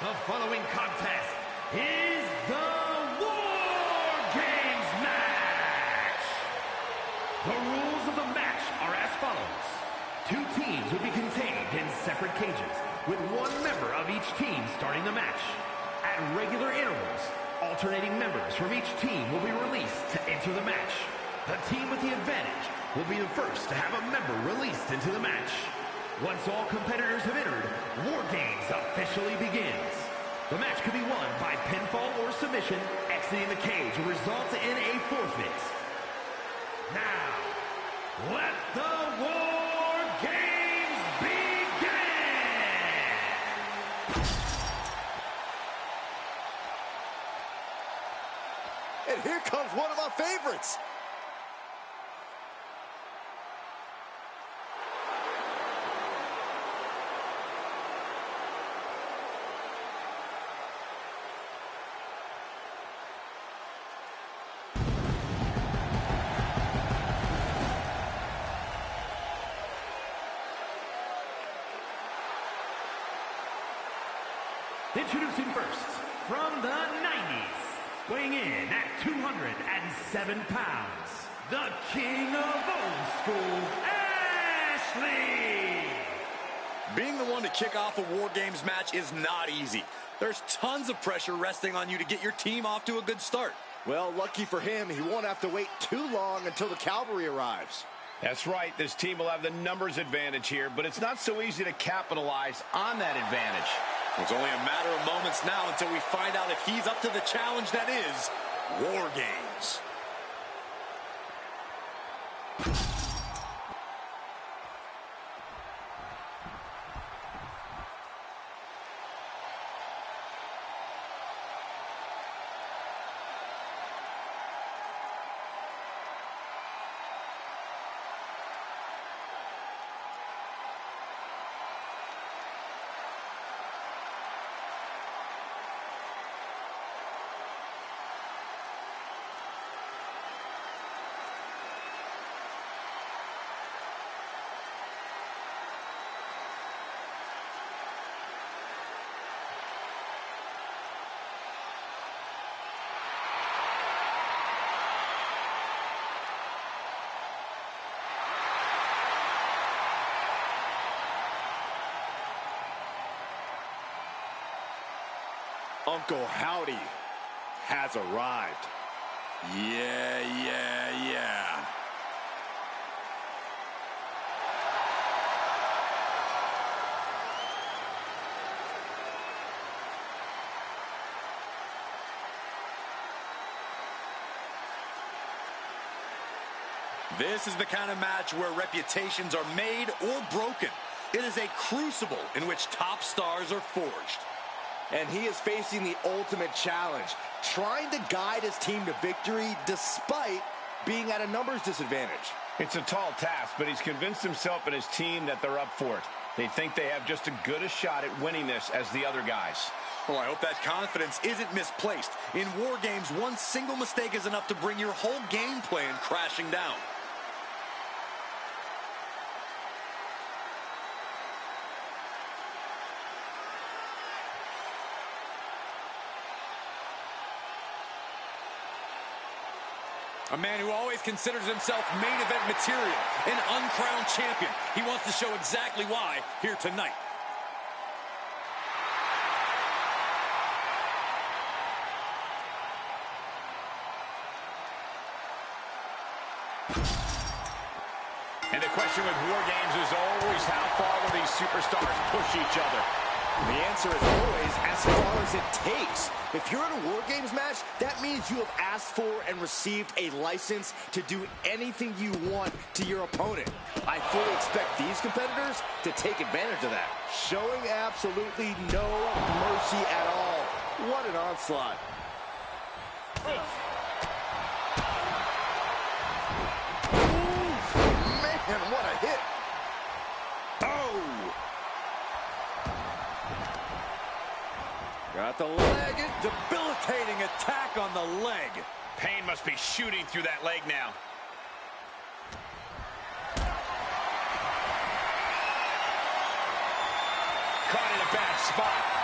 The following contest is the Wargames match. The rules of the match are as follows. Two teams will be contained in separate cages, with one member of each team starting the match. At regular intervals, alternating members from each team will be released to enter the match. The team with the advantage will be the first to have a member released into the match. Once all competitors have entered, Wargames officially begins. The match could be won by pinfall or submission. Exiting the cage will result in a forfeit. Now, let the Wargames begin! And here comes one of my favorites. Introducing first, from the 90s, weighing in at 207 pounds, the king of old school, Ashley! Being the one to kick off a War Games match is not easy. There's tons of pressure resting on you to get your team off to a good start. Well, lucky for him, he won't have to wait too long until the cavalry arrives. That's right. This team will have the numbers advantage here, but it's not so easy to capitalize on that advantage. It's only a matter of moments now until we find out if he's up to the challenge that is War Games. Uncle Howdy has arrived. Yeah. This is the kind of match where reputations are made or broken. It is a crucible in which top stars are forged. And he is facing the ultimate challenge, trying to guide his team to victory despite being at a numbers disadvantage. It's a tall task, but he's convinced himself and his team that they're up for it. They think they have just as good a shot at winning this as the other guys. Well, I hope that confidence isn't misplaced. In War Games, one single mistake is enough to bring your whole game plan crashing down. A man who always considers himself main event material, an uncrowned champion. He wants to show exactly why here tonight. And the question with War Games is always how far will these superstars push each other? The answer is always as far as it takes. If you're in a War Games match, that means you have asked for and received a license to do anything you want to your opponent. I fully expect these competitors to take advantage of that, showing absolutely no mercy at all. What an onslaught. Ooh, man, what a hit. Oh! Got the leg, debilitating attack on the leg. Pain must be shooting through that leg now. Caught in a bad spot.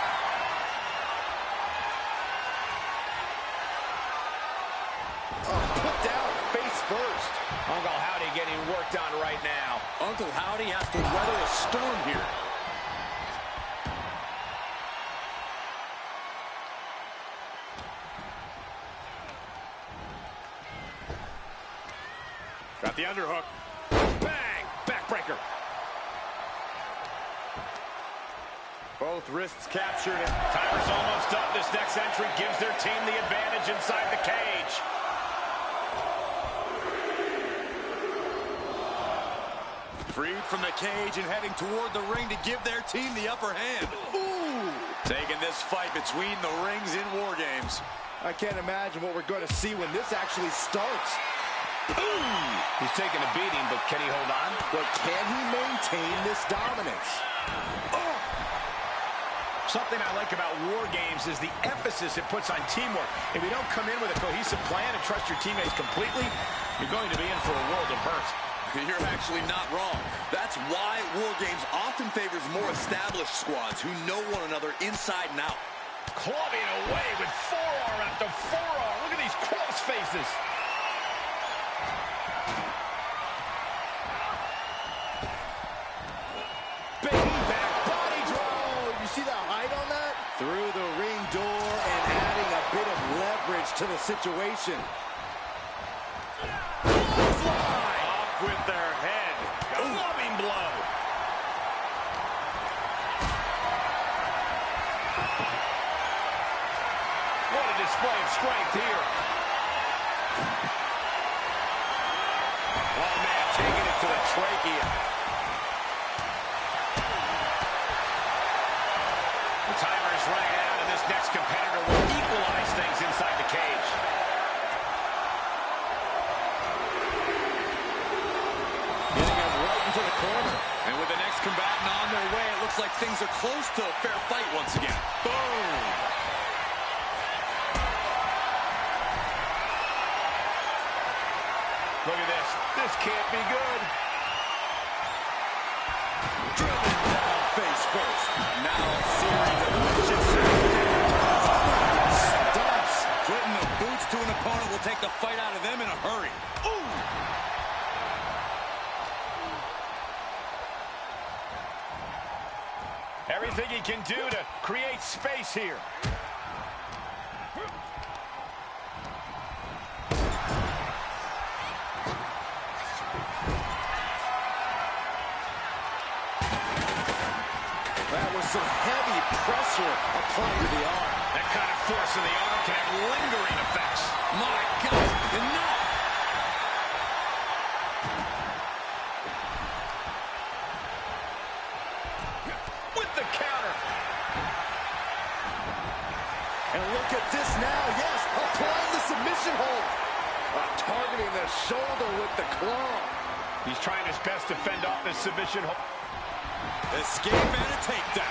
Uncle Howdy has to weather a storm here. Got the underhook. Bang! Backbreaker. Both wrists captured. And timer's almost up. This next entry gives their team the advantage inside the cage. Freed from the cage and heading toward the ring to give their team the upper hand. Ooh! Taking this fight between the rings in War Games. I can't imagine what we're going to see when this actually starts. Boom! He's taking a beating, but can he hold on? But can he maintain this dominance? Oh! Something I like about War Games is the emphasis it puts on teamwork. If you don't come in with a cohesive plan and trust your teammates completely, you're going to be in for a world of hurt. You're actually not wrong. That's why War Games often favors more established squads who know one another inside and out. Clubbing away with forearm after forearm. Look at these cross faces. Bang back body drop. You see the height on that? Through the ring door and adding a bit of leverage to the situation. With their head. A loving blow. What a display of strength here. Oh, man, taking it to the trachea. The timer is running out, and this next competitor will equalize things inside the cage. To the corner. And with the next combatant on their way, it looks like things are close to a fair fight once again. Boom! Look at this. This can't be good. Driven down face first. Now a series of vicious stunts. Putting the boots to an opponent will take the fight out of them in a hurry. Ooh! Everything he can do to create space here. That was some heavy pressure applied to the arm. That kind of force in the arm can have lingering effects. My God, enough! And look at this now, yes, applying the submission hold. Targeting the shoulder with the claw. He's trying his best to fend off this submission hold. Escape and a takedown.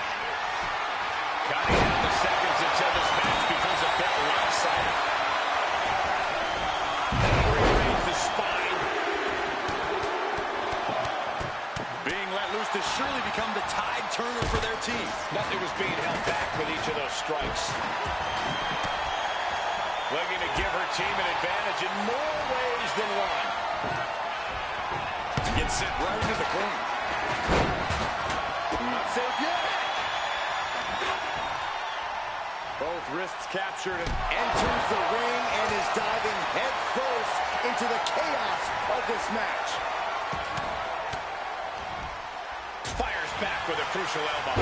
Counting down the seconds until this match becomes a bit lopsided. Rearrange the spine. Being let loose to surely become the tide turner for their team. Nothing was being held back with each of those strikes. Looking to give her team an advantage in more ways than one. Gets sent right into the corner. Not safe yet. Both wrists captured and Enters the ring and is diving head first into the chaos of this match. fires back with a crucial elbow.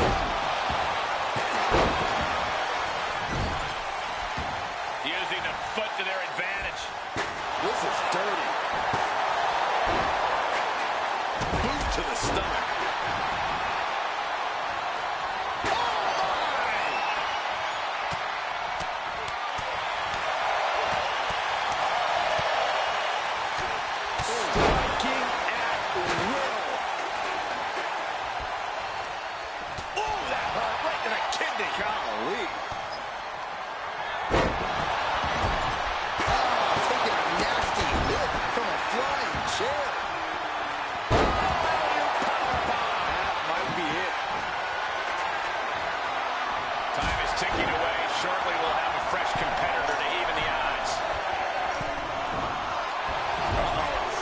Using the foot to their advantage. This is dirty. Boot to the stomach. Striking at will. Oh, that hurt right to the kidney. Golly. Taking a nasty hit from a flying chair. That might be it. Time is ticking away. Shortly we'll have a fresh competitor to even the odds.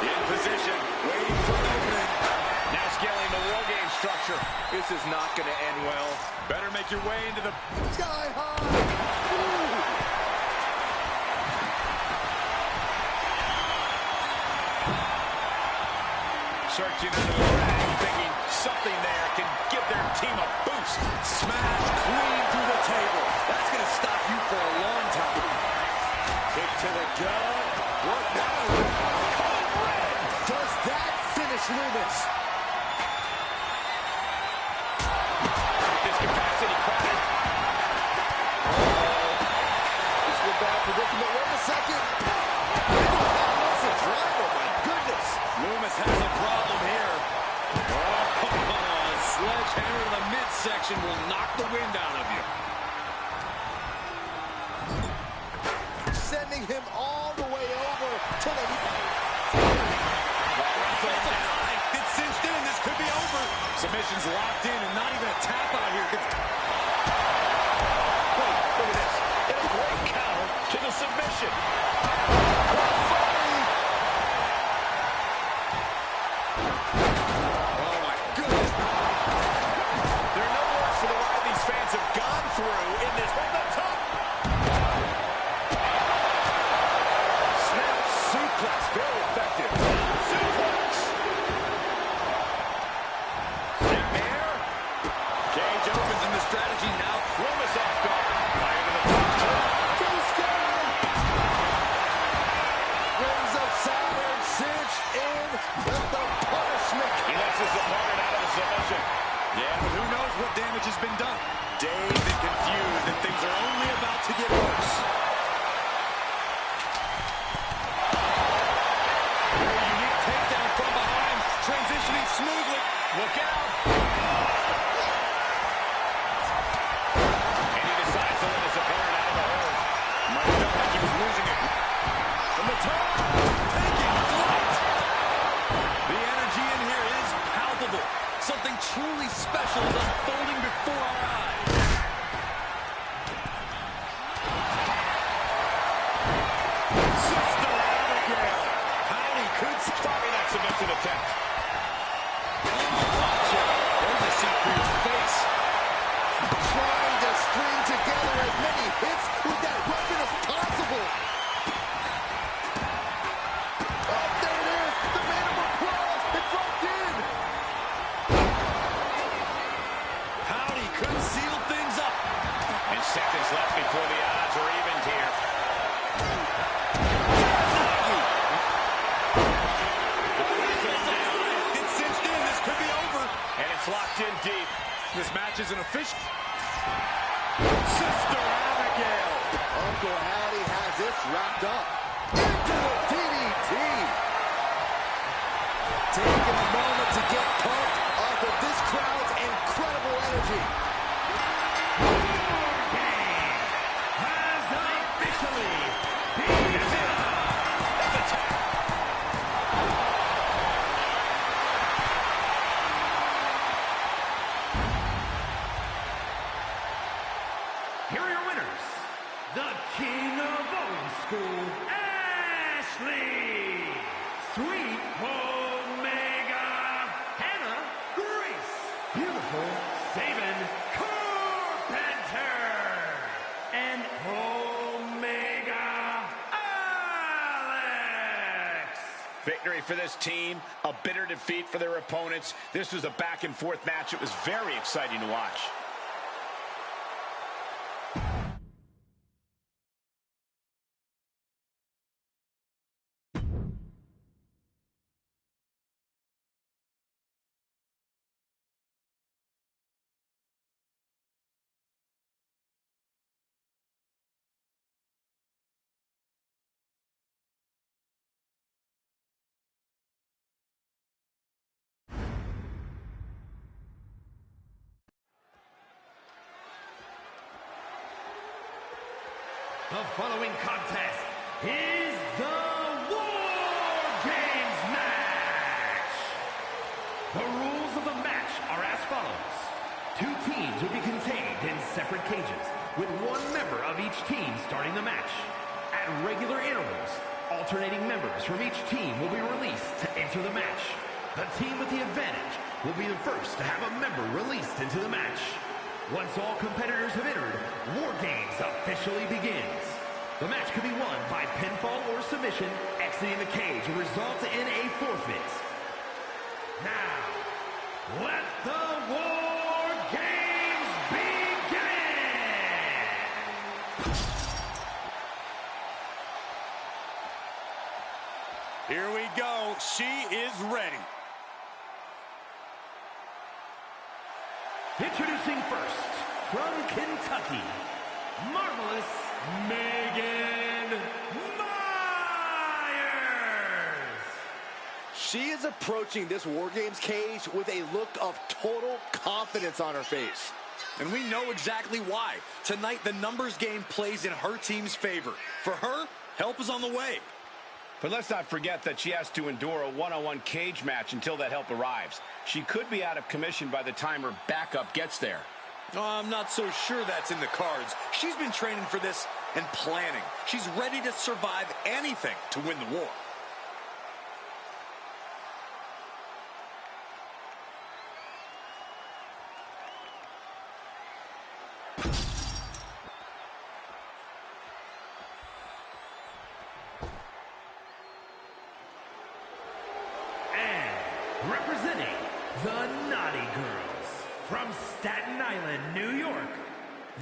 In position, waiting for an opening. Now structure. This is not going to end well. Better make your way into the Sky high. Ooh. Searching under the ring, thinking something there can give their team a boost. Smash clean through the table. That's going to stop you for a long time. Kick to the gut. What now? Does that finish Loomis? This capacity crowded. This is a bad predicament. Wait a second. That was a driver. My goodness. Loomis has a problem here. Oh, a sledgehammer to the midsection will knock the wind out of you. Sending him all the way over to the... It's cinched in. This could be over. Submission's locked in and not even a tap out here. Wait, look at this. And a great counter to the submission. Oh, my goodness. There are no words for the ride these fans have gone through in this. From the top. Snap suplex. Very effective. Suplex. Nightmare. Cage opens in the strategy now. Loomis off guard. Right into the top. Rings of Saturn cinch in with the punishment. He lets his opponent out of the submission. Yeah, but who knows what damage has been done. Dazed and confused, and things are only about to get worse. Very unique takedown from behind. Transitioning smoothly. Look out. And he decides to let his opponent out of the hole. Might have felt like he was losing it. From the top. Taking flight. The energy in here is palpable. Something truly special is unfolding before our eyes. Sister Abigail. Howdy could stop that submission attempt. Watch out. There's a seat for your face. Trying to string together as many hits with that weapon as possible. Oh, there it is. The Mandible Claws. It's locked in. Howdy could seal things up. And seconds left before the odds are evened here. It's cinched in. This could be over. And it's locked in deep. This match is an official. Sister Abigail. Uncle Howdy has this wrapped up. Into the DDT. Taking a moment to get pumped off of this crowd's incredible energy. Has officially begun. Here are your winners. The King of Old School, Ashley. Sweet Omega, Hannah Grace. Beautiful Sabin Carpenter. And Omega Alex. Victory for this team, a bitter defeat for their opponents. This was a back-and-forth match. It was very exciting to watch. The following contest is the Wargames match. The rules of the match are as follows. Two teams will be contained in separate cages, with one member of each team starting the match. At regular intervals, alternating members from each team will be released to enter the match. The team with the advantage will be the first to have a member released into the match. Once all competitors have entered, War Games officially begins. The match could be won by pinfall or submission. Exiting the cage will result in a forfeit. Now, let the War Games begin! Here we go. She is ready. Introducing first, from Kentucky, Marvelous Megan Myers. She is approaching this War Games cage with a look of total confidence on her face. And we know exactly why. Tonight, the numbers game plays in her team's favor. For her, help is on the way. But let's not forget that she has to endure a one-on-one cage match until that help arrives. She could be out of commission by the time her backup gets there. I'm not so sure that's in the cards. She's been training for this and planning. She's ready to survive anything to win the war. Representing the Naughty Girls, from Staten Island, New York,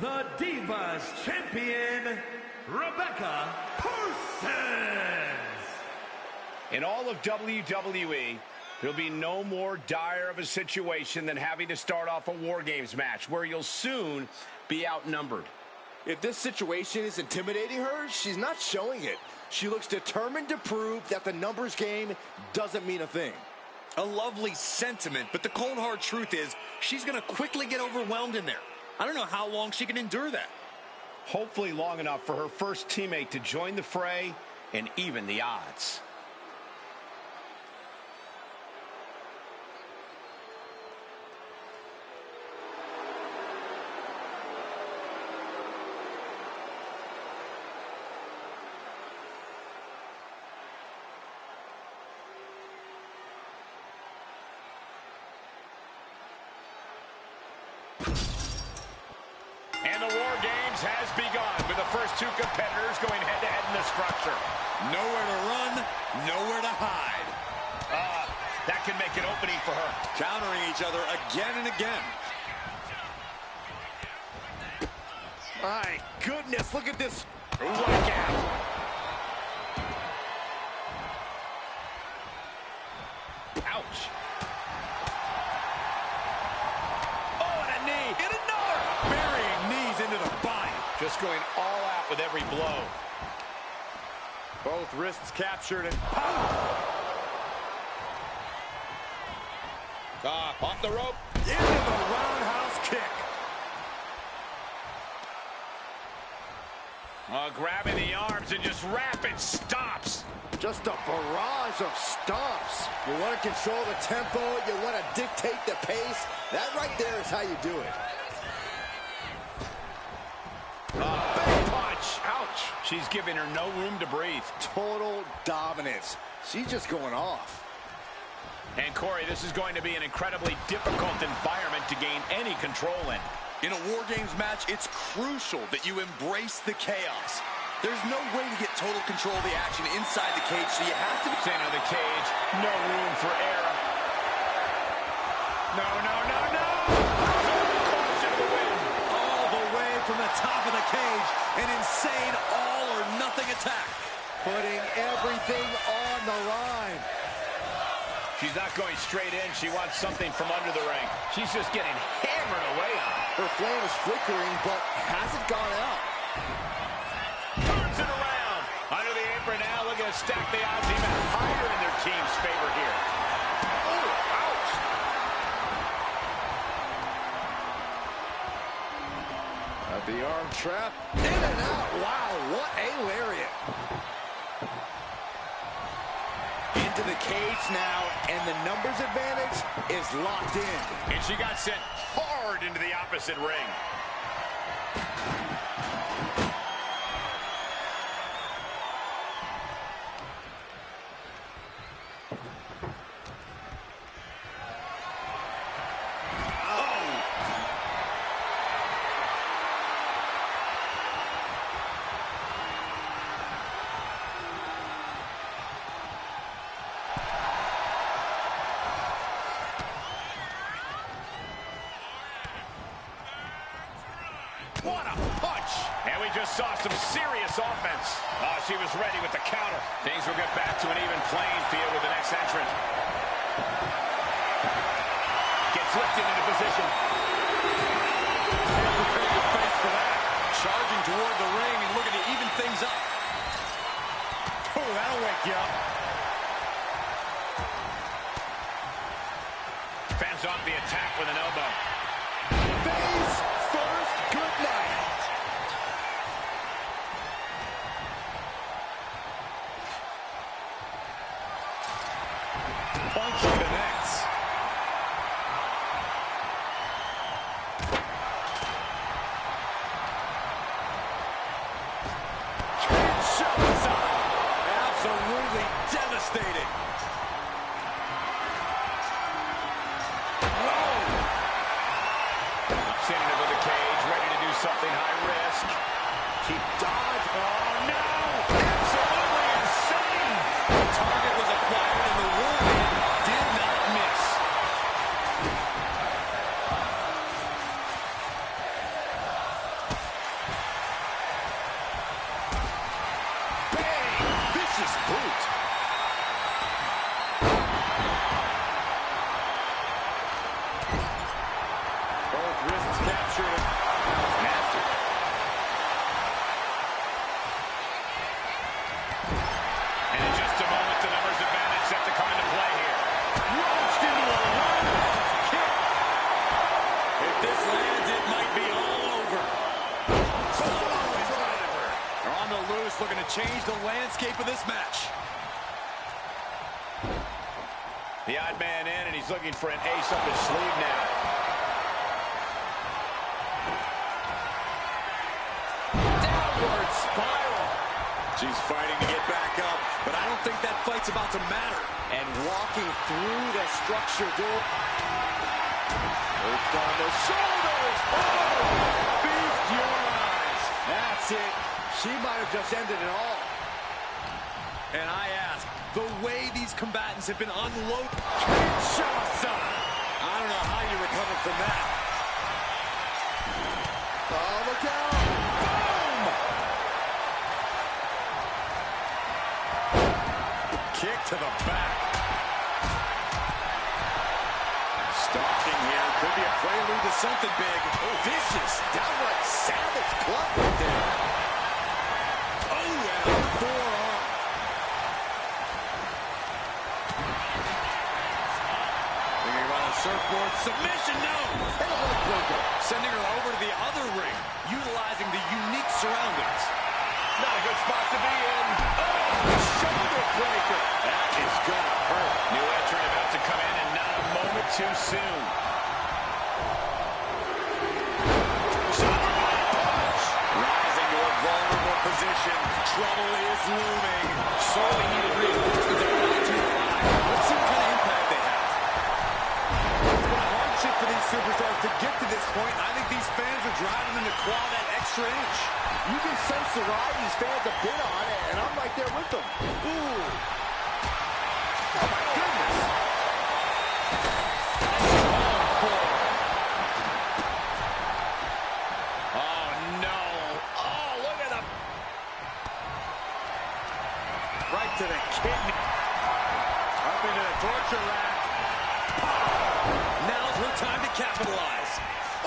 the Divas Champion, Rebecca Parsons. In all of WWE, there'll be no more dire of a situation than having to start off a War Games match, where you'll soon be outnumbered. If this situation is intimidating her, she's not showing it. She looks determined to prove that the numbers game doesn't mean a thing. A lovely sentiment, but the cold hard truth is she's going to quickly get overwhelmed in there. I don't know how long she can endure that. Hopefully long enough for her first teammate to join the fray and even the odds. And the War Games has begun with the first two competitors going head-to-head in the structure. Nowhere to run, nowhere to hide. That can make an opening for her. Countering each other again and again. My goodness, look at this. Look out. Ouch. Oh, and a knee. And another. Burying knees into the body. Just going all out with every blow. Both wrists captured and pow! Off the rope. Into the roundhouse kick. Grabbing the arms and just rapid stops. Just a barrage of stomps. You want to control the tempo. You want to dictate the pace. That right there is how you do it. Big punch. Ouch. She's giving her no room to breathe. Total dominance. She's just going off. And Corey, this is going to be an incredibly difficult environment to gain any control in. In a War Games match, it's crucial that you embrace the chaos. There's no way to get total control of the action inside the cage, so you have to be... Center of the cage, no room for error. No, no, no, no! Caution to the wind. All the way from the top of the cage, an insane all-or-nothing attack. Putting everything on the line. She's not going straight in. She wants something from under the ring. She's just getting hammered away on. Her flame is flickering, but hasn't gone out. Turns it around. Under the apron now, looking to stack the odds even higher in their team's favor here. Oh, ouch. At the arm trap. In and out. Wow, what a lariat. Into the cage now, and the numbers advantage is locked in. And she got sent hard into the opposite ring. And we just saw some serious offense. Oh, she was ready with the counter. Things will get back to an even playing field with the next entrant. Gets lifted into position. Can't prepare your face for that. Charging toward the ring and looking to even things up. Oh, that'll wake you up. Fans off the attack with an elbow. Face first, good night. Punch connects. Absolutely devastating. Whoa! Sending it to the cage, ready to do something high risk. Keep dodge. Oh, no! Absolutely insane! The target was acquired and the Warman did not miss. Bang! Vicious boot. Both wrists captured. That was nasty. And in just a moment, the numbers advantage set to come into play here. Launched into a roundhouse kick. If this lands, it might be all over. They're on the loose, looking to change the landscape of this match. The odd man in, and he's looking for an ace up his sleeve now. Downward spiral. She's fighting to get back up, but I don't think that fight's about to matter. And walking through the structure door. Hooked on the shoulders. Oh! Feast your eyes. That's it. She might have just ended it all. And I ask, the way these combatants have been unloaded. Kinshasa! I don't know how you recover from that. Oh, look out. Boom! Kick to the back. Stalking here. Could be a prelude to something big. Oh, vicious, downright savage club right there. Oh, and a forearm. Thinking about a surfboard submission, no! And a leg breaker. Sending her over to the other ring, utilizing the unique surroundings. Not a good spot to be in. Oh, shoulder breaker. That is gonna hurt. New entrant about to come in and not a moment too soon. Rising to a vulnerable position. Trouble is looming. Sorely needed reinforcements are about to arrive. Let's see what kind of impact they have. It's been a hardship for these superstars to get to this point. I think these fans are driving them to claw that extra inch. You can sense the ride these fans have been on, and I'm right there with them. Ooh. Oh, my goodness. Oh, no. Oh, look at him. Right to the kidney. Up into the torture rack. Now's her time to capitalize.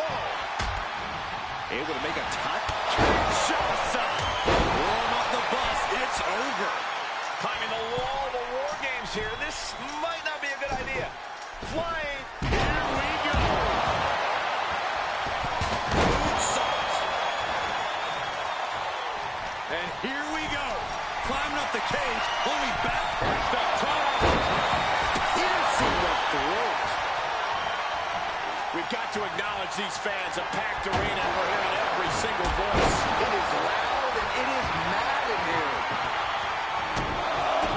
Oh. Able to make a touch. Kinshasa. Warm up the bus. It's over. Climbing the wall of the Wargames here. This might not be a good idea. Flying. Here we go. Moonsault. And here we go. Climbing up the cage. Only back. First up top. Piercing the throat. We've got to acknowledge these fans. A packed arena, and we're hearing every single voice. It is loud and it is mad in here.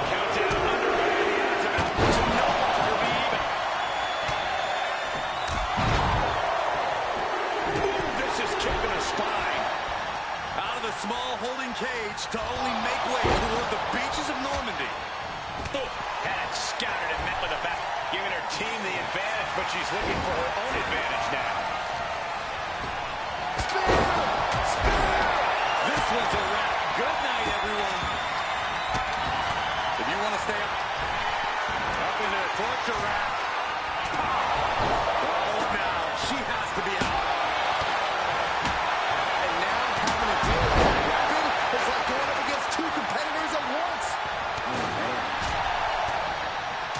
Countdown underway. The odds about to no longer be even. Ooh, vicious kick in the spine. Out of the small holding cage to only make way toward the beaches of Normandy. Oh, had it scattered and met with a back, giving her team the advantage, but she's looking for her own advantage now. Spear! Spear! torture rack. Oh, now she has to be out. And now having to deal with that weapon is like going up against two competitors at once.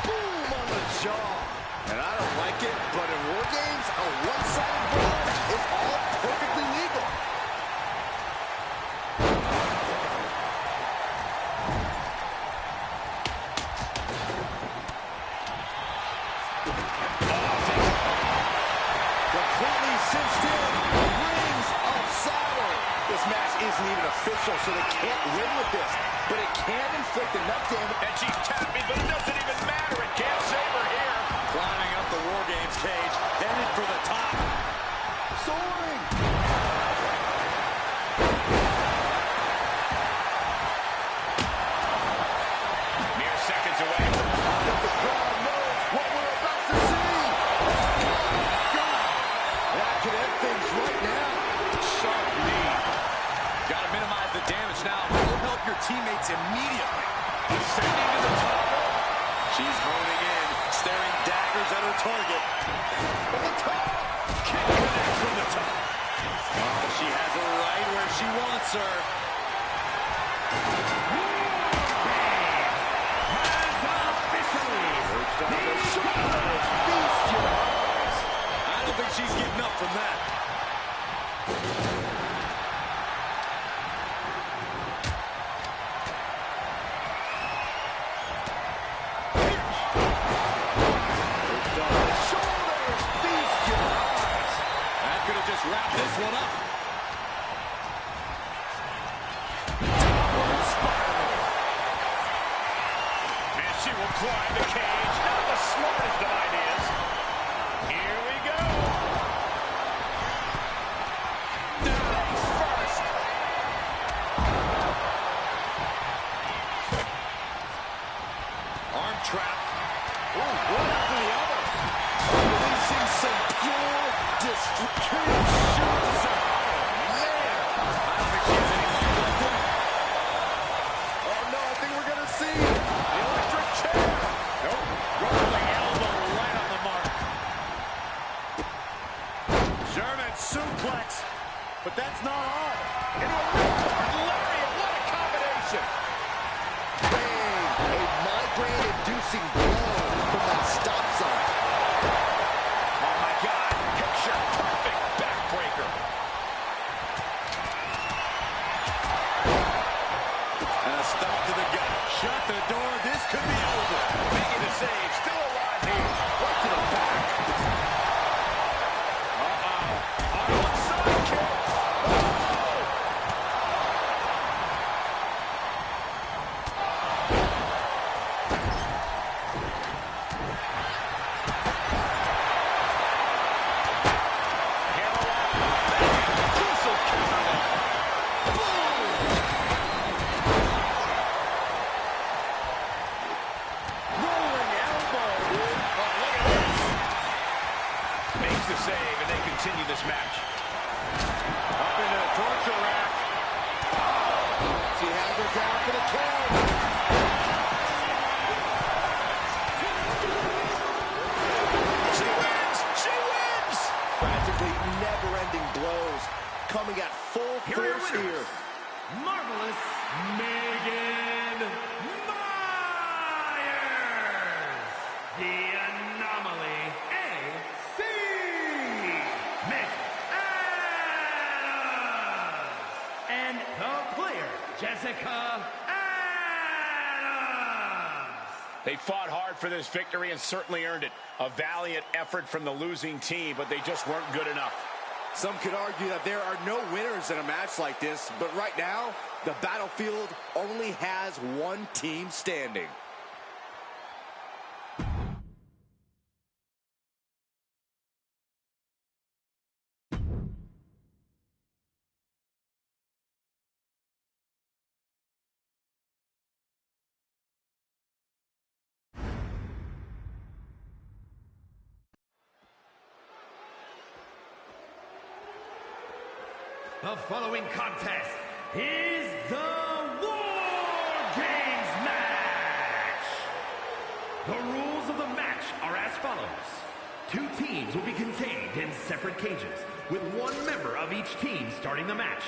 Boom on the jaw. And I don't like it, but in War Games, a one-sided brawl is all perfectly legal. Completely cinched in, rings of solid. This match isn't even official, so they can't win with this, but it can inflict enough damage. And she's tapping, but it doesn't even matter. It can't save her here. Climbing up the War Games cage, headed for the top. Soaring. Mere seconds away. But the crowd knows what we're about to see. God, that could end things right now. Sharp knee. Got to minimize the damage now. It'll help your teammates immediately. Ascending to the top rope. She's honing in, staring daggers at her target. From the top. Kick connects from the top. Oh, she has her right where she wants her. I don't think she's getting up from that. That could have just wrapped this one up. And she will climb the cage. Not the smartest of ideas. Here we go. Down first. Arm trap. Ooh, one after the other. Releasing some pure destruction. Oh no, I think we're gonna see the electric chair. Nope. Rolling elbow right on the mark. German suplex. But that's not all. Into a ripcord lariat. What a combination. Bang! A migraine-inducing blow from that stop sign. Oh my God. Picture perfect backbreaker. And a stop to the gut. Shut the door. This could be over. Making the save. Still alive here. Right to the back. Arnold sidekick. Rolling elbow. Makes the save, and they continue this match. Up into the torture rack. She has her down for the count. She wins! She wins! Practically never-ending blows coming at full Here are your force winners. here. Marvelous Megan Myers. The Anomaly AC. Mick Adams. And the player, Jessica Adams. They fought hard for this victory and certainly earned it. A valiant effort from the losing team, but they just weren't good enough. Some could argue that there are no winners in a match like this, but right now, the battlefield only has one team standing. The following contest is the War Games match. The rules of the match 2 teams will be contained in separate cages, with 1 member of each team starting the match.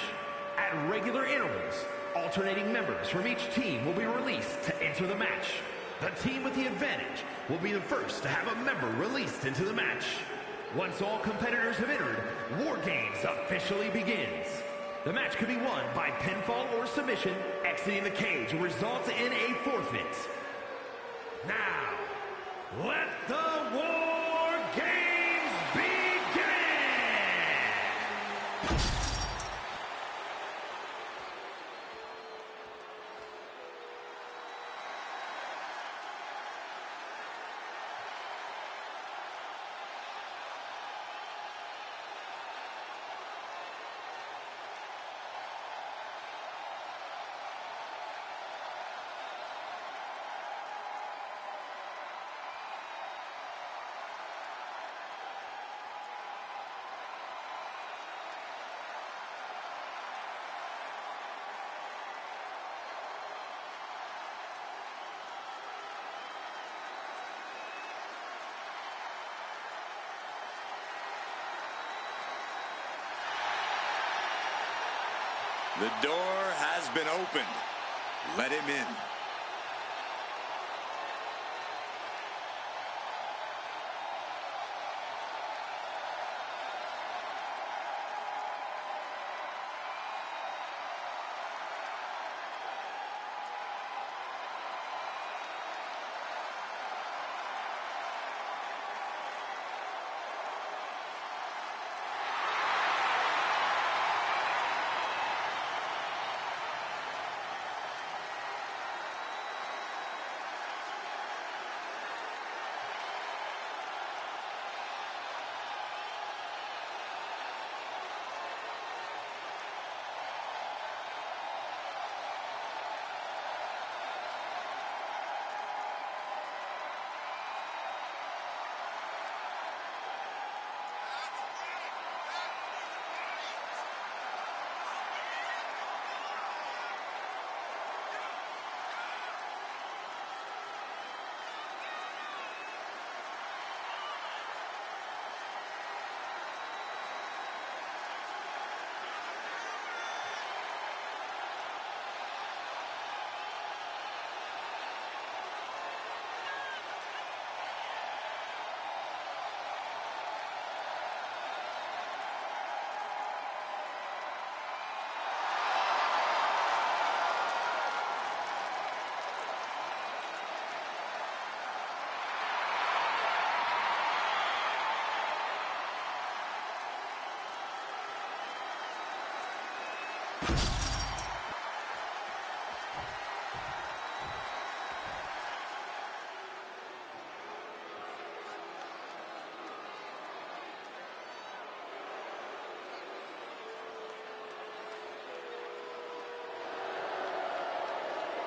At regular intervals, alternating members from each team will be released to enter the match. The team with the advantage will be the first to have a member released into the match. Once all competitors have entered, Wargames officially begins. The match could be won by pinfall or submission. Exiting the cage will result in a forfeit. Now, let the War Games begin! The door has been opened. Let him in.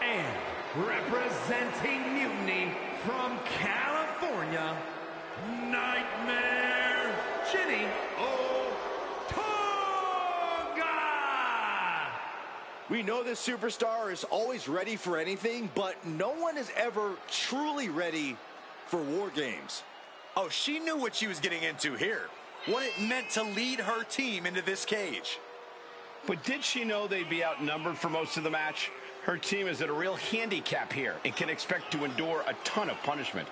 And representing Mutiny from California, Nightmare Jenny Otunga! We know this superstar is always ready for anything, but no one is ever truly ready for War Games. Oh, she knew what she was getting into here. What it meant to lead her team into this cage. But did she know they'd be outnumbered for most of the match? Her team is at a real handicap here and can expect to endure a ton of punishment.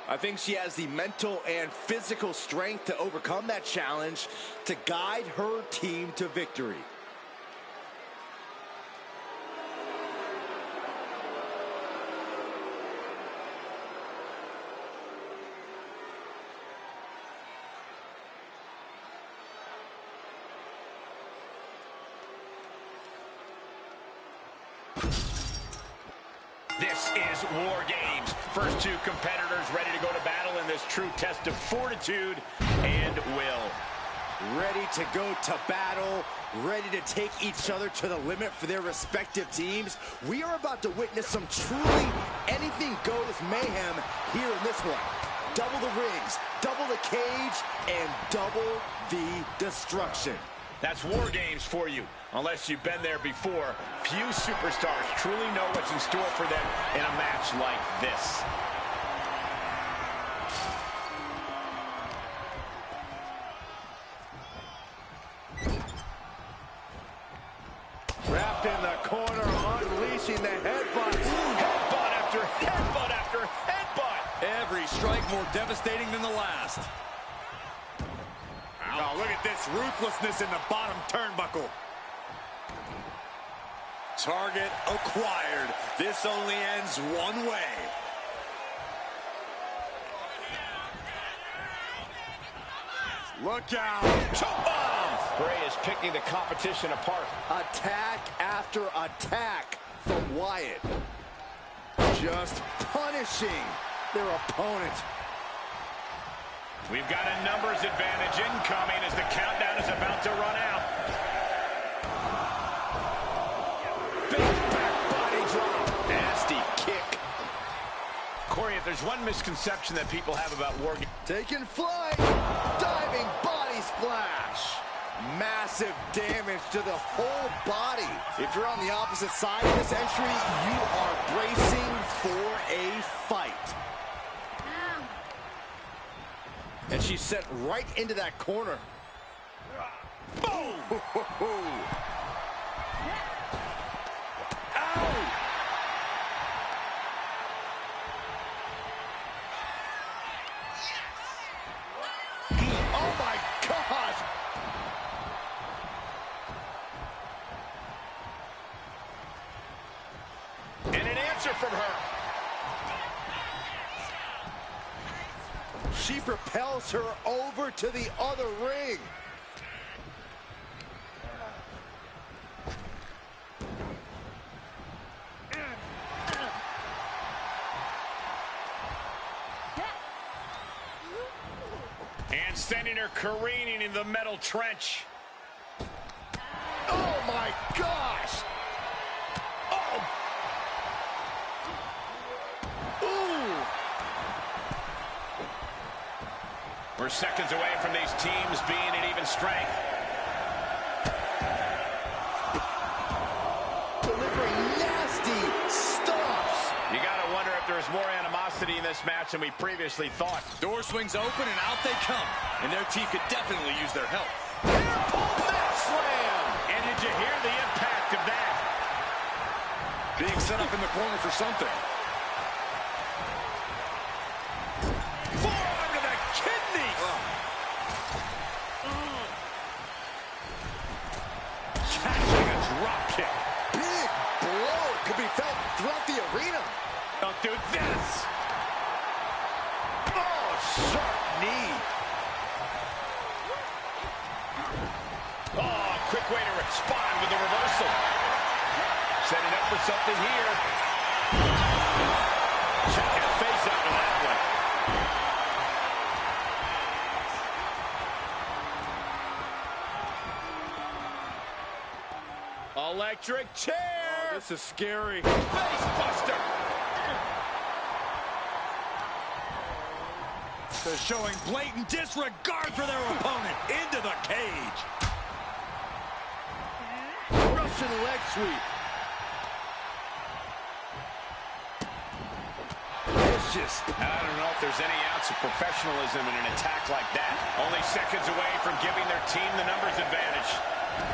I think she has the mental and physical strength to overcome that challenge to guide her team to victory. This is War Games. First 2 competitors ready to go to battle in this true test of fortitude and will. Ready to go to battle, ready to take each other to the limit for their respective teams. We are about to witness some truly anything goes mayhem here in this one. Double the rings, double the cage, and double the destruction. That's War Games for you. Unless you've been there before, few superstars truly know what's in store for them in a match like this. punishing the headbutt. Headbutt after headbutt after headbutt. Every strike more devastating than the last. Oh, look at this ruthlessness in the bottom turnbuckle. Target acquired. This only ends one way. Look out. Choke bomb. Bray is picking the competition apart. Attack after attack from Wyatt. Just punishing their opponent. We've got a numbers advantage incoming as the countdown is about to run out. Big back body drop. Nasty kick. Corey, if there's one misconception that people have about Wargames. Taking flight. Diving body splash. Massive damage to the whole body. If you're on the opposite side of this entry, you are bracing for a fight. And she's sent right into that corner. Boom! Ow! Oh my gosh! And an answer from her. She propels her over to the other ring. And sending her careening in the metal trench. Oh my gosh! Oh! Ooh! We're seconds away from these teams being at even strength. Delivering nasty stomps. You gotta wonder if there's more animosity in this match than we previously thought. Door swings open and out they come. And their team could definitely use their help. Mat slam! And did you hear the impact of that? Being set up in the corner for something. Forearm to the kidneys! Catching a drop kick. Big blow could be felt throughout the arena. Don't do this! Oh, sharp knee. Oh, quick way to respond with the reversal. Setting up for something here. Check his face out with that one. Electric chair. Oh, this is scary. Face buster. They're showing blatant disregard for their opponent. Into the cage. Russian leg sweep. Vicious. I don't know if there's any ounce of professionalism in an attack like that. Only seconds away from giving their team the numbers advantage.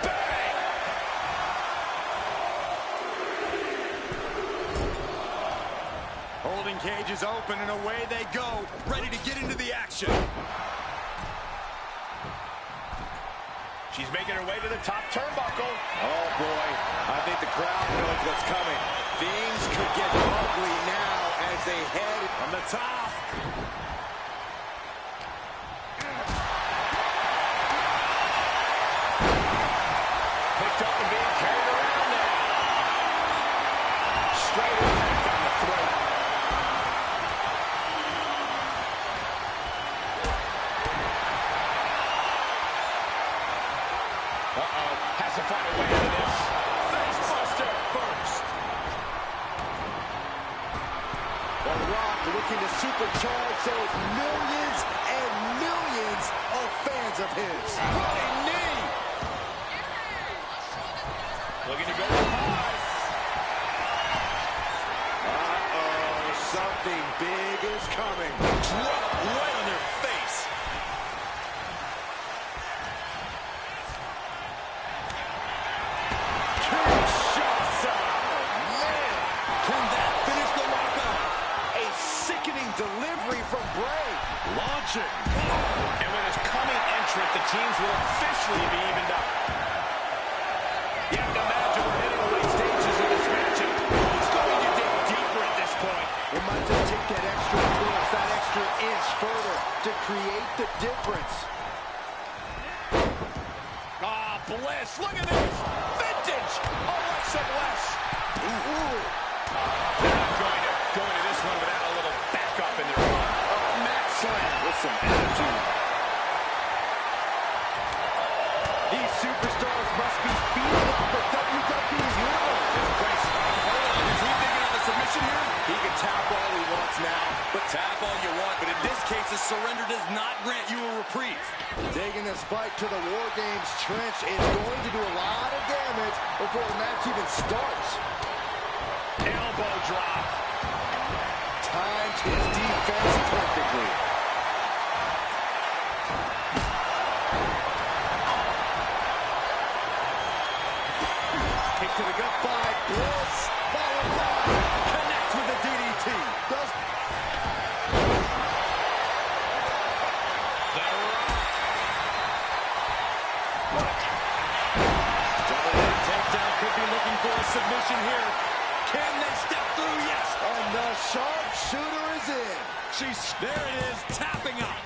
Bang! Holding cage is open and away they go. Ready to get into the action. She's making her way to the top turnbuckle. Oh, boy. I think the crowd knows what's coming. Things could get ugly now as they head From the top. Picked up and being carried around now. Straight impact on the throat. Uh-oh. Has to find a way out of this. Face buster first. The Rock looking to supercharge those millions and millions of fans of his. Running knee. Looking to go high. Uh-oh, something big is coming. Drop right on their face. Kinshasa. Man. launching. And with his coming entrant, the teams will officially be evened up. You have to imagine we're hitting the late stages of this matchup. He's going to dig deeper at this point. It might just take that extra push, that extra inch further to create the difference. Ah, Bliss, look at this. Vintage. Oh, less and less. Ooh. They're not going to go into this one without a little backup in their run. Mat slam with some energy. These superstars must be feeding off the WWE universe. This place. Hold on, is he thinking of a submission here? He can tap all he wants now, but tap all you want. But in this case, a surrender does not grant you a reprieve. Taking this fight to the War Games trench is going to do a lot of damage before the match even starts. Elbow drop. Timed his defense perfectly. Kick to the gut by Bliss. Followed by connects with the DDT. Does The Rock. Double head takedown, could be looking for a submission here. Can they step through? Yes. and the sharpshooter is in. There it is, tapping out.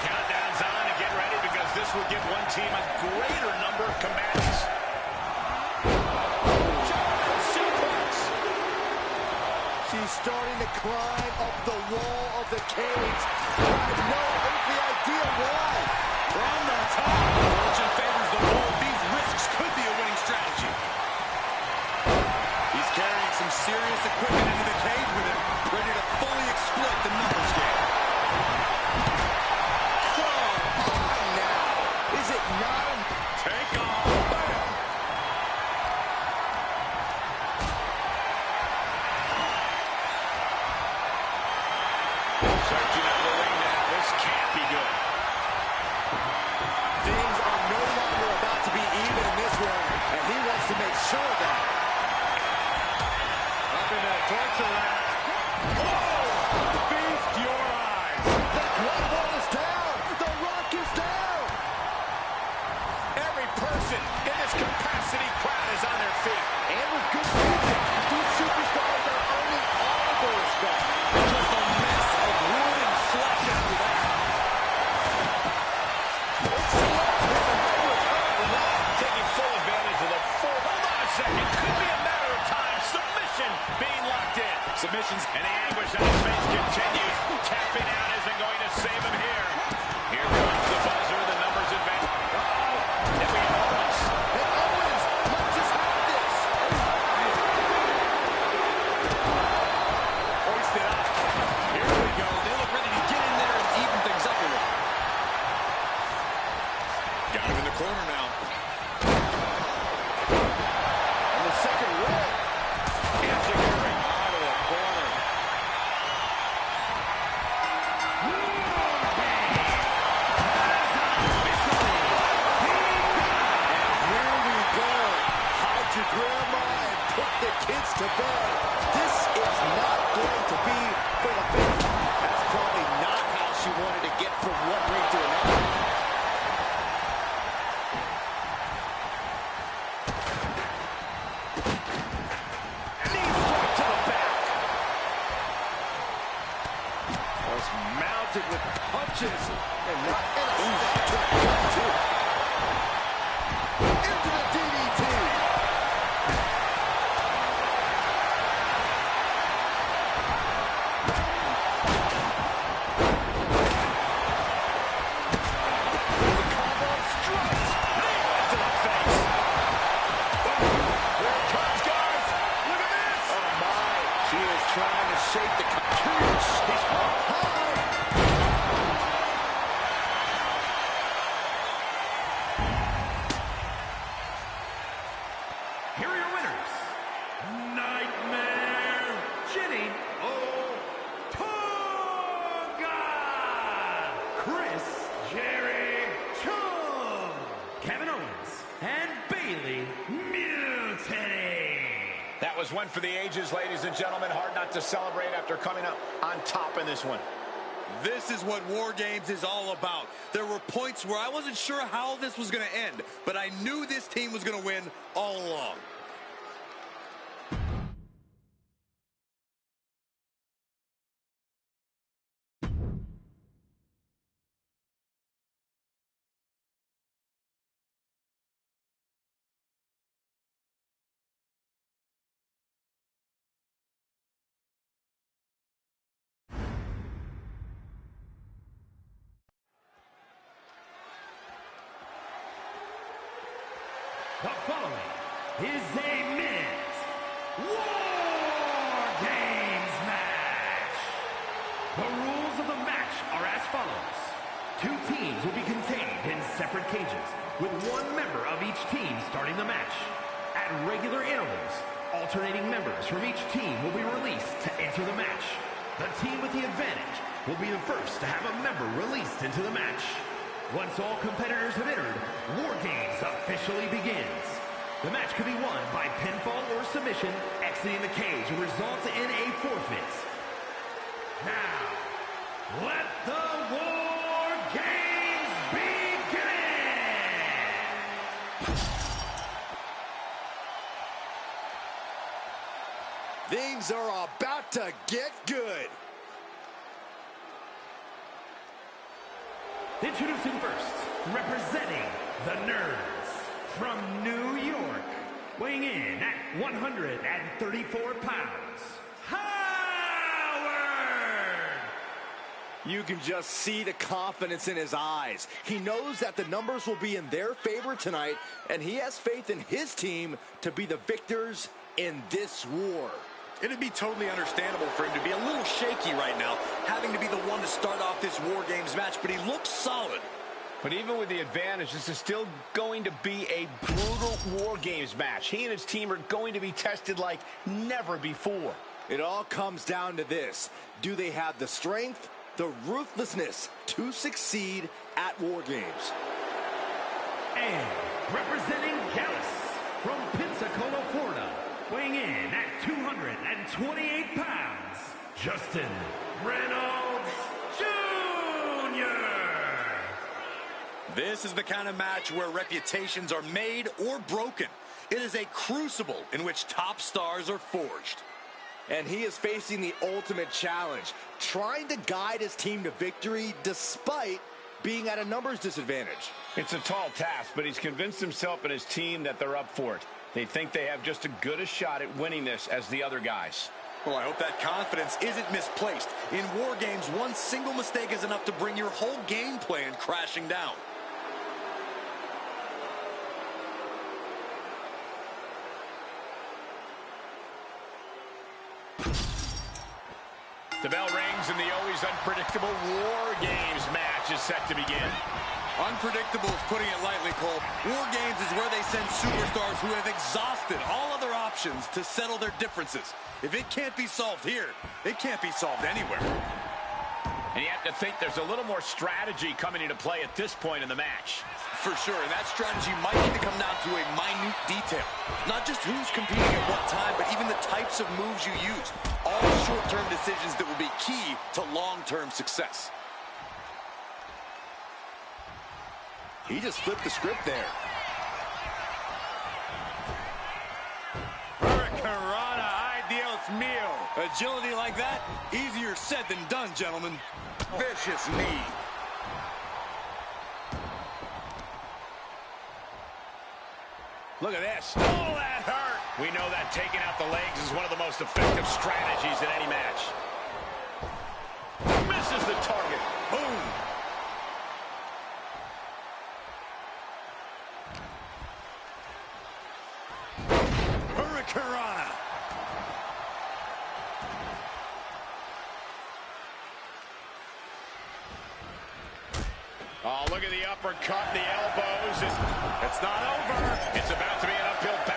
Countdown's on and get ready because this will give one team a greater number of combatants. German suplex. She's starting to climb up the wall of the cage. I have no earthly idea why. From the top. Fortune favors the wall. These risks could be a winning strategy. He's carrying some serious equipment into the cage with him, ready to fully exploit the numbers game. Come on now. Is it not? Take off. Bam. Searching out the ring now. This can't be good. Things are no longer about to be even in this one, and he wants to make sure of that. Up in that torture rack. Feast your eyes. The Great Wall is down. The Rock is down. Every person in this capacity crowd is on their feet. And with good reason, these superstars are earning all of the respect. Just a mess of wood and flesh after that. Taking full advantage of the full. Hold on a second. Could be a matter of time. Submission being locked in. Submissions. And the anguish on his face continues. Tapping out isn't going to save him here. Here comes the buzzer. The numbers advance. And we Owens. And Owens might just have this. Hoisted up. Here we go. They look ready to get in there and even things up a little. Got him in the corner now. And the second row. Enzuigiri out of the corner. Here we go. Hide your grandma and put the kids to bed. This is not going to be for the faint. That's probably not how she wanted to get from one ring to another. Knee straight to the back. Was mounted with punches and not into the DDT. The combo strikes. Knee right to the face. Here it comes, guys. Look at this. Oh my! She is trying to shake the cage. He's up high. Here are your winners. Nightmare Jenny Otunga, Chris Jerry Chung, Kevin Owens, and Bailey Mutiny. That was one for the ages, ladies and gentlemen. Hard not to celebrate after coming up on top in this one. This is what War Games is all about. There were points where I wasn't sure how this was going to end, but I knew this team was going to win all along. The following is a men's War Games match. The rules of the match are as follows. Two teams will be contained in separate cages, with one member of each team starting the match. At regular intervals, alternating members from each team will be released to enter the match. The team with the advantage will be the first to have a member released into the match. Once all competitors have entered, War Games officially begins. The match could be won by pinfall or submission. Exiting the cage will result in a forfeit. Now, let the War Games begin! Things are about to get good. Introducing first, representing the Nerds from New York, weighing in at 134 pounds, Howard! You can just see the confidence in his eyes. He knows that the numbers will be in their favor tonight, and he has faith in his team to be the victors in this war. It'd be totally understandable for him to be a little shaky right now, having to be the one to start off this War Games match, but he looks solid. But even with the advantage, this is still going to be a brutal War Games match. He and his team are going to be tested like never before. It all comes down to this. Do they have the strength, the ruthlessness to succeed at War Games? And representing Gallus from Pensacola, Florida, weighing in at 228 pounds, Justin Reynolds Jr. This is the kind of match where reputations are made or broken. It is a crucible in which top stars are forged. And he is facing the ultimate challenge, trying to guide his team to victory despite being at a numbers disadvantage. It's a tall task, but he's convinced himself and his team that they're up for it. They think they have just as good a shot at winning this as the other guys. Well, I hope that confidence isn't misplaced. In War Games, one single mistake is enough to bring your whole game plan crashing down. The bell rings and the always unpredictable War Games match is set to begin. Unpredictable is putting it lightly, Cole. War Games is where they send superstars who have exhausted all other options to settle their differences. If it can't be solved here, it can't be solved anywhere. And you have to think there's a little more strategy coming into play at this point in the match. For sure, and that strategy might need to come down to a minute detail. Not just who's competing at what time, but even the types of moves you use. All short-term decisions that will be key to long-term success. He just flipped the script there. Hurricanrana, ay Dios mío. Agility like that, easier said than done, gentlemen. Vicious knee. Look at this. Oh, that hurt. We know that taking out the legs is one of the most effective strategies in any match. Misses the target. Boom. Hurricanrana. Oh, look at the uppercut, the elbows. It's not over. It's about to be an uphill battle.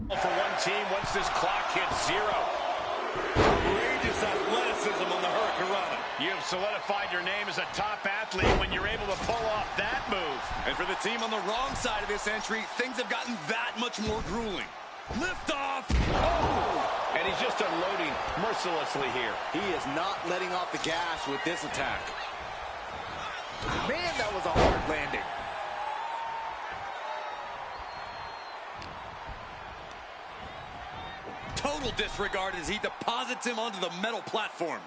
For one team, once this clock hits zero. Outrageous athleticism on the Hurricanrana. You've solidified your name as a top athlete when you're able to pull off that move. And for the team on the wrong side of this entry, things have gotten that much more grueling. Lift off. Oh! And he's just unloading mercilessly here. He is not letting off the gas with this attack. Man, that was a hard landing. Total disregard as he deposits him onto the metal platform.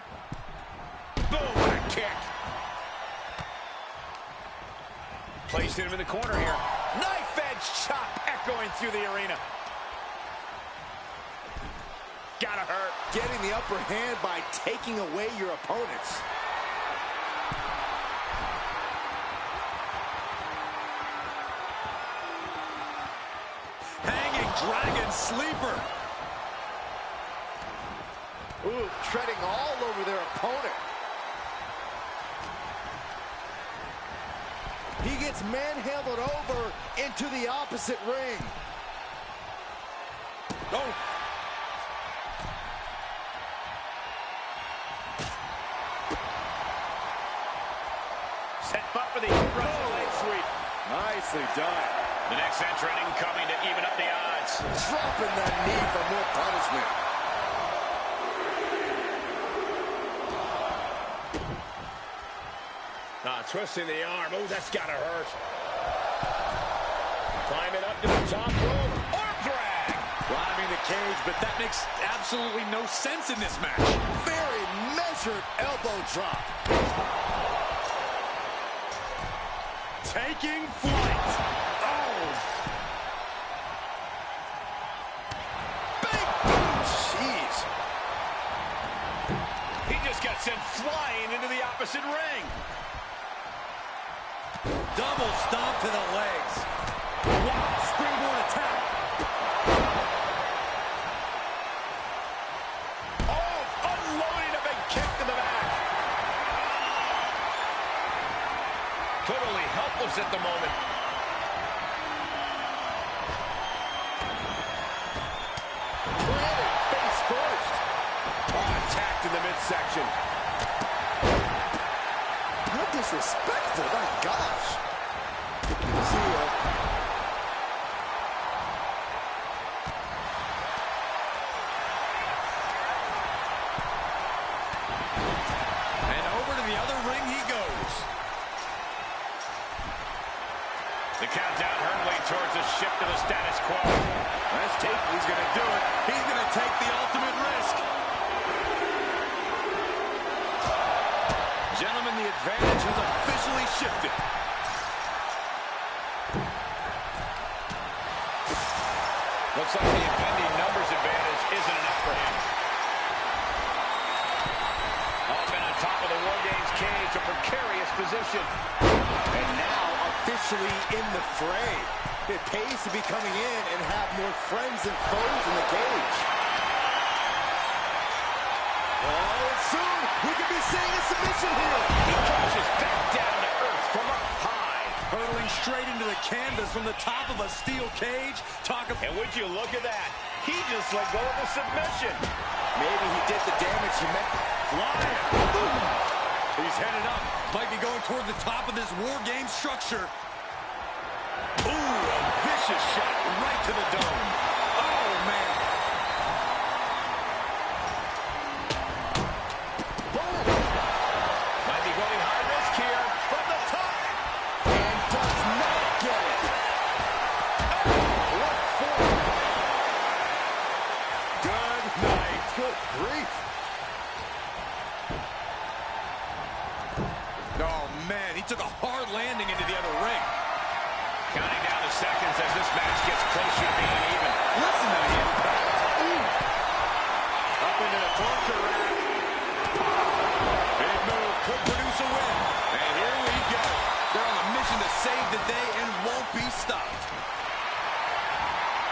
Boom, what a kick. Placed him in the corner here. Knife edge chop echoing through the arena. Gotta hurt. Getting the upper hand by taking away your opponents. Hanging Dragon Sleeper. Ooh, treading all over their opponent. He gets manhandled over into the opposite ring. Oh. Set up for the Russian leg sweep. Nicely done. The next entrant incoming to even up the odds. Dropping that knee for more punishment. Twisting the arm. Oh, that's gotta hurt. Climbing up to the top rope. Arm drag. Climbing the cage, but that makes absolutely no sense in this match. Very measured elbow drop. Taking flight. Oh. Big boom. Jeez. He just got sent flying into the opposite ring. Double stomp to the legs. Wow, springboard attack. Oh, unloading a big kick to the back. Totally helpless at the moment. Planted face first. Oh, attacked in the midsection. How disrespectful, my gosh. See ya. And over to the other ring he goes. The countdown hurtling towards a shift to the status quo. Let's take, he's going to do it. He's going to take the ultimate risk. Gentlemen, the advantage has officially shifted. Looks like the impending numbers advantage isn't enough for him. Up and on top of the Wargames cage, a precarious position. And now officially in the fray. It pays to be coming in and have more friends than foes in the cage. Oh, and soon we could be seeing a submission here. He crashes back down to earth from up high. Hurtling straight into the canvas from the top of a steel cage. And would you look at that? He just let go of the submission. Maybe he did the damage he meant. Flying. He's headed up. Might be going toward the top of this War Game structure. Ooh, a vicious shot right to the dome. Oh, man. Boom. Might be going high risk here from the top. And does not get it. What for? Good night. Good grief. Oh, man, he took a hard landing into the other ring. Counting down the seconds as this match gets closer to being even. Listen to the impact. Up into the torture rack. Big move could produce a win. And here we go. They're on a mission to save the day and won't be stopped.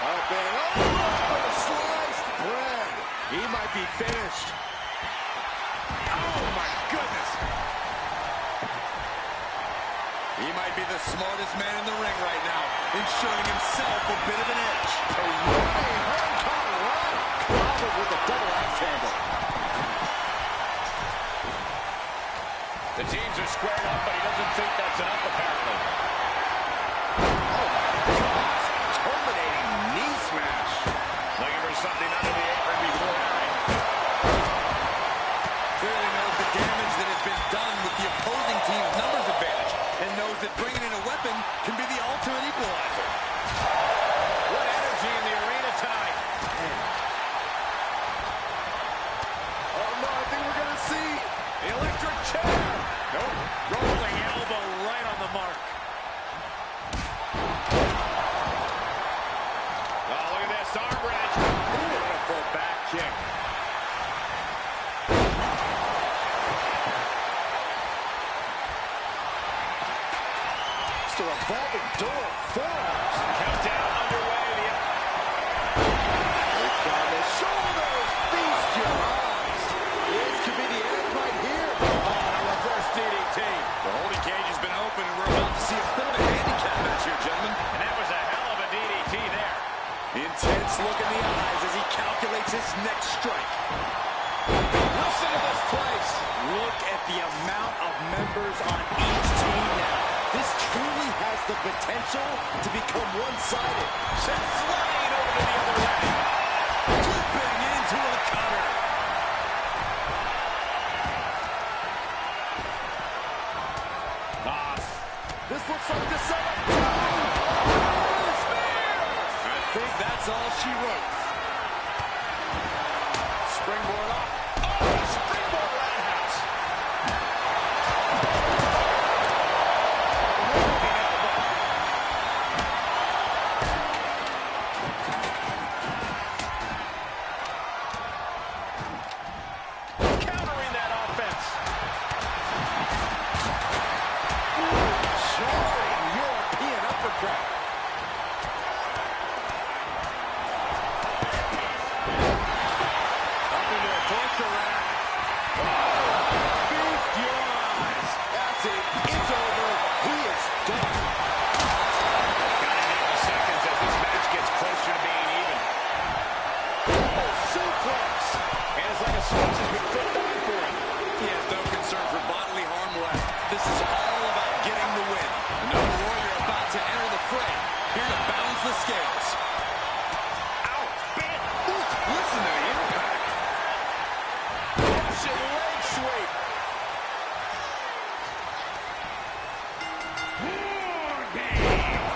Up and over for a sliced bread. He might be finished. Oh, my goodness. He might might be the smartest man in the ring right now, ensuring himself a bit of an edge. Clobbered with a double axe handle. The teams are squared up, but he doesn't think that's enough, apparently. Oh, my gosh. Terminating knee smash. Looking for something under the apron before airing. Clearly knows the damage that has been done with the opposing team's numbers advantage, and knows that bringing in a weapon can be the ultimate equalizer. What energy in the arena tonight. Oh, no, I think we're going to see The electric chair. Nope. Rolling elbow right on the mark. Oh, look at this. Arm wrench. Beautiful back kick. just a revolving door of forearms. Countdown underway. Lift on the shoulders. Feast your eyes. This could be the end right here. Oh, reverse DDT. The holding cage has been open, and we're about to see a bit of a handicap match here, gentlemen. And that was a hell of a DDT there. Intense look in the eyes as he calculates his next strike. Listen to this place. Look at the amount of members on each team now. This truly has the potential to become one-sided. Sent flying over to the other way. Flipping into a cutter. This looks like the setup. I think that's all she wrote. Springboard up. Oh, springboard roundhouse. Countering that offense. Jarring European uppercut. Up into a torture rack. Feast your eyes. That's it. It's over. He is done. Gotta hit the seconds as this match gets closer to being even. Oh, suplex. And it's like a switch has been flipped on for him. He has no concern for bodily harm left. This is all about getting the win. Another warrior about to enter the fray. Here to balance the scales. Ow, bit. Listen to the impact. Russian leg sweep. Wargames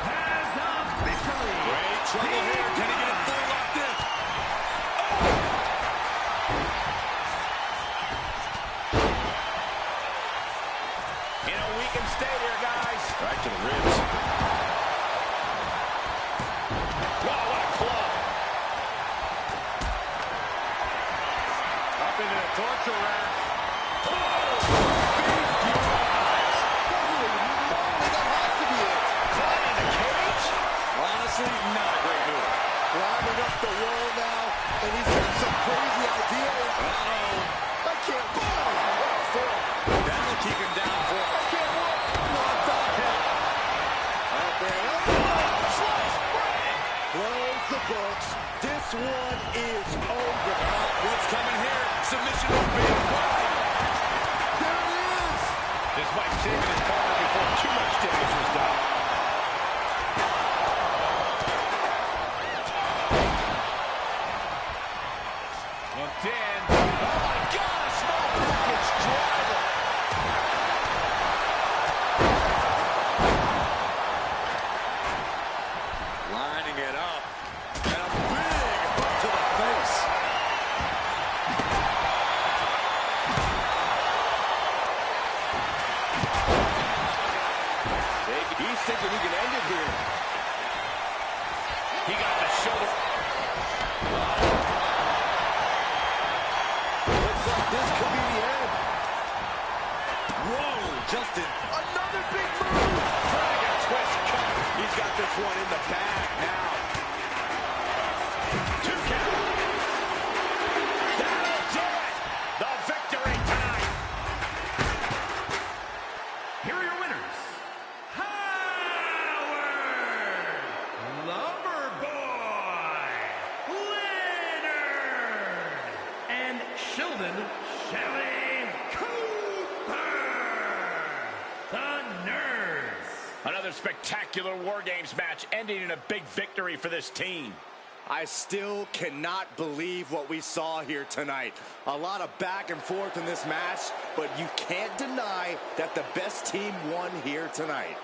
has officially Great trouble here. Can he get it full locked in? In a weakened state here, guys. Right to the ribs. Wow, what a club. Up into the torture rack. Climbing the cage. Honestly, not a great move. Climbing up the wall now, and he's got some crazy ideas. I can't. Boom! What a form. That'll keep him down for I can't look. Knocked off him. Up and up. Slice bread. Close the books. This one is over. what's coming here. Submission will be wide. There it is. This might save his partner before too much damage was done. Looked in. Oh my God, a small package driver. Lining it up. And a big hook to the face. He's thinking he can end it here. He got the shoulder. Looks like this could be the end. Whoa, Justin. Another big move. Dragon twist cut. He's got this one in the bag now. 2 count. That'll do it. The victory tonight. Here are your winners, Another spectacular War Games match ending in a big victory for this team. I still cannot believe what we saw here tonight. A lot of back and forth in this match, but you can't deny that the best team won here tonight.